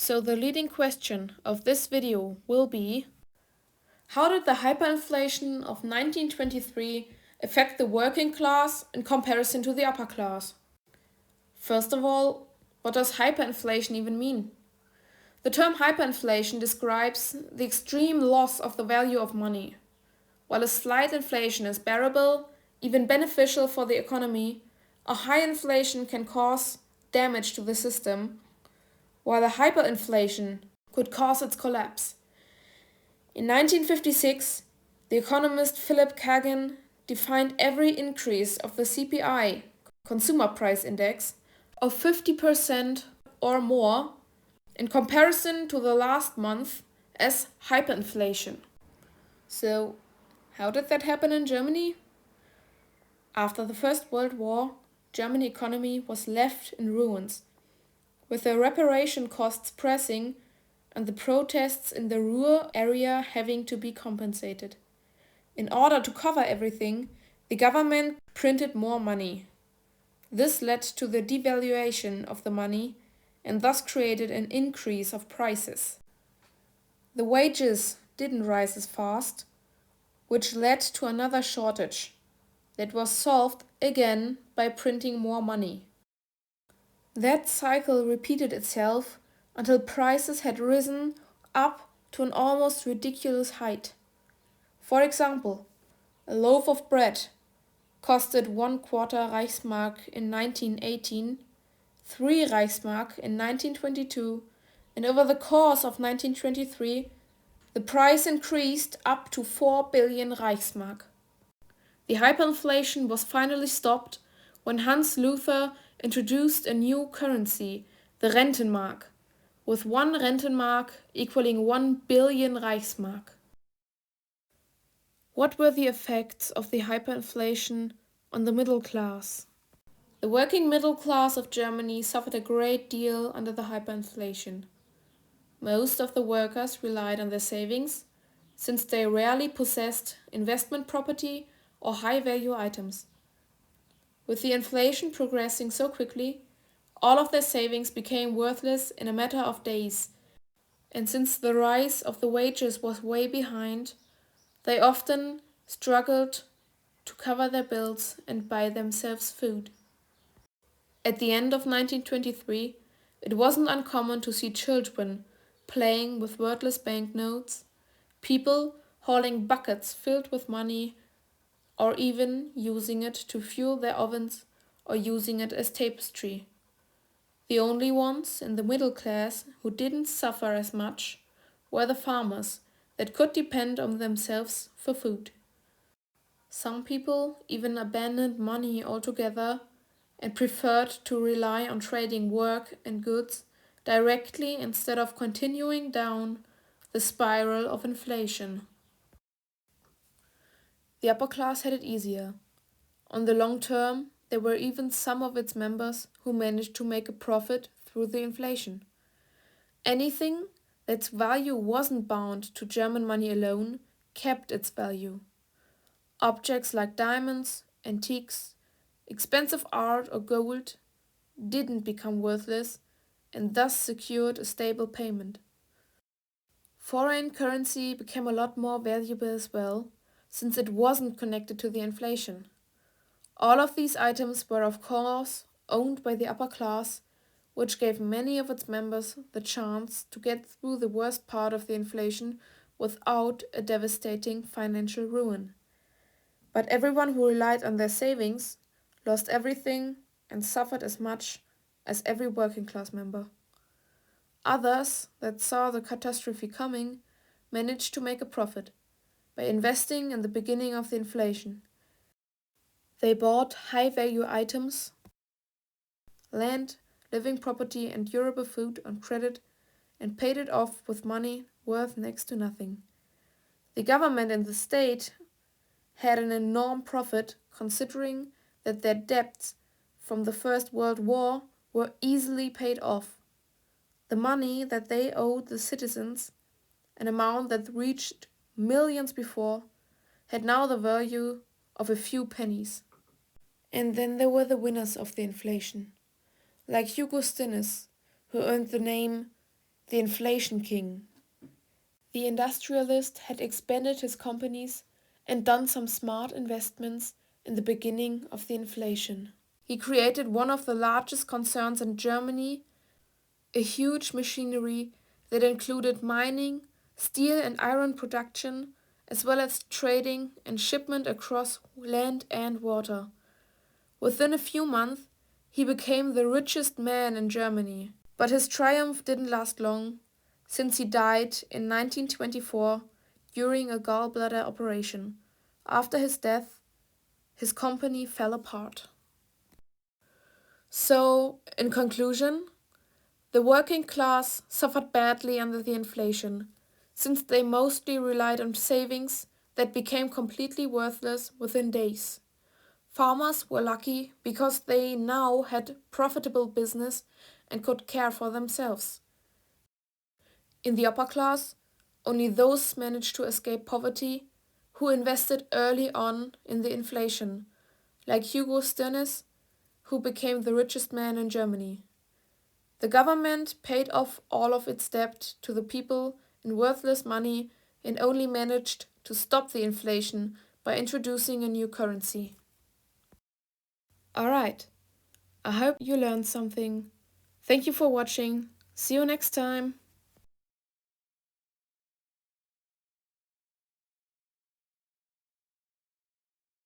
So the leading question of this video will be: how did the hyperinflation of 1923 affect the working class in comparison to the upper class? First of all, what does hyperinflation even mean? The term hyperinflation describes the extreme loss of the value of money. While a slight inflation is bearable, even beneficial for the economy, a high inflation can cause damage to the system, while a hyperinflation could cause its collapse. In 1956, the economist Philip Kagan defined every increase of the CPI, Consumer Price Index, of 50% or more in comparison to the last month as hyperinflation. So, how did that happen in Germany? After the First World War, German economy was left in ruins, with the reparation costs pressing and the protests in the Ruhr area having to be compensated. In order to cover everything, the government printed more money. This led to the devaluation of the money and thus created an increase of prices. The wages didn't rise as fast, which led to another shortage that was solved again by printing more money. That cycle repeated itself until prices had risen up to an almost ridiculous height. For example, a loaf of bread costed 1/4 Reichsmark in 1918, 3 Reichsmark in 1922, and over the course of 1923, the price increased up to 4 billion Reichsmark. The hyperinflation was finally stopped when Hans Luther introduced a new currency, the Rentenmark, with 1 Rentenmark equaling 1 billion Reichsmark. What were the effects of the hyperinflation on the middle class? The working middle class of Germany suffered a great deal under the hyperinflation. Most of the workers relied on their savings, since they rarely possessed investment property or high-value items. With the inflation progressing so quickly, all of their savings became worthless in a matter of days, and since the rise of the wages was way behind, they often struggled to cover their bills and buy themselves food. At the end of 1923, it wasn't uncommon to see children playing with worthless banknotes, people hauling buckets filled with money, or even using it to fuel their ovens or using it as tapestry. The only ones in the middle class who didn't suffer as much were the farmers that could depend on themselves for food. Some people even abandoned money altogether and preferred to rely on trading work and goods directly instead of continuing down the spiral of inflation. The upper class had it easier. On the long term, there were even some of its members who managed to make a profit through the inflation. Anything that's value wasn't bound to German money alone kept its value. Objects like diamonds, antiques, expensive art or gold didn't become worthless and thus secured a stable payment. Foreign currency became a lot more valuable as well, since it wasn't connected to the inflation. All of these items were of course owned by the upper class, which gave many of its members the chance to get through the worst part of the inflation without a devastating financial ruin. But everyone who relied on their savings lost everything and suffered as much as every working class member. Others that saw the catastrophe coming managed to make a profit by investing in the beginning of the inflation. They bought high-value items, land, living property and durable food on credit and paid it off with money worth next to nothing. The government and the state had an enormous profit considering that their debts from the First World War were easily paid off. The money that they owed the citizens, an amount that reached millions before, had now the value of a few pennies. And then there were the winners of the inflation, like Hugo Stinnes, who earned the name The inflation king. The industrialist had expanded his companies and done some smart investments in the beginning of the inflation. He created one of the largest concerns in Germany, a huge machinery that included mining, steel and iron production, as well as trading and shipment across land and water. Within a few months, he became the richest man in Germany. But his triumph didn't last long, since he died in 1924 during a gallbladder operation. After his death, his company fell apart. So, in conclusion, the working class suffered badly under the inflation, since they mostly relied on savings that became completely worthless within days. Farmers were lucky because they now had profitable business and could care for themselves. In the upper class, only those managed to escape poverty who invested early on in the inflation, like Hugo Stirnes, who became the richest man in Germany. The government paid off all of its debt to the people in worthless money and only managed to stop the inflation by introducing a new currency. Alright, I hope you learned something. Thank you for watching. See you next time.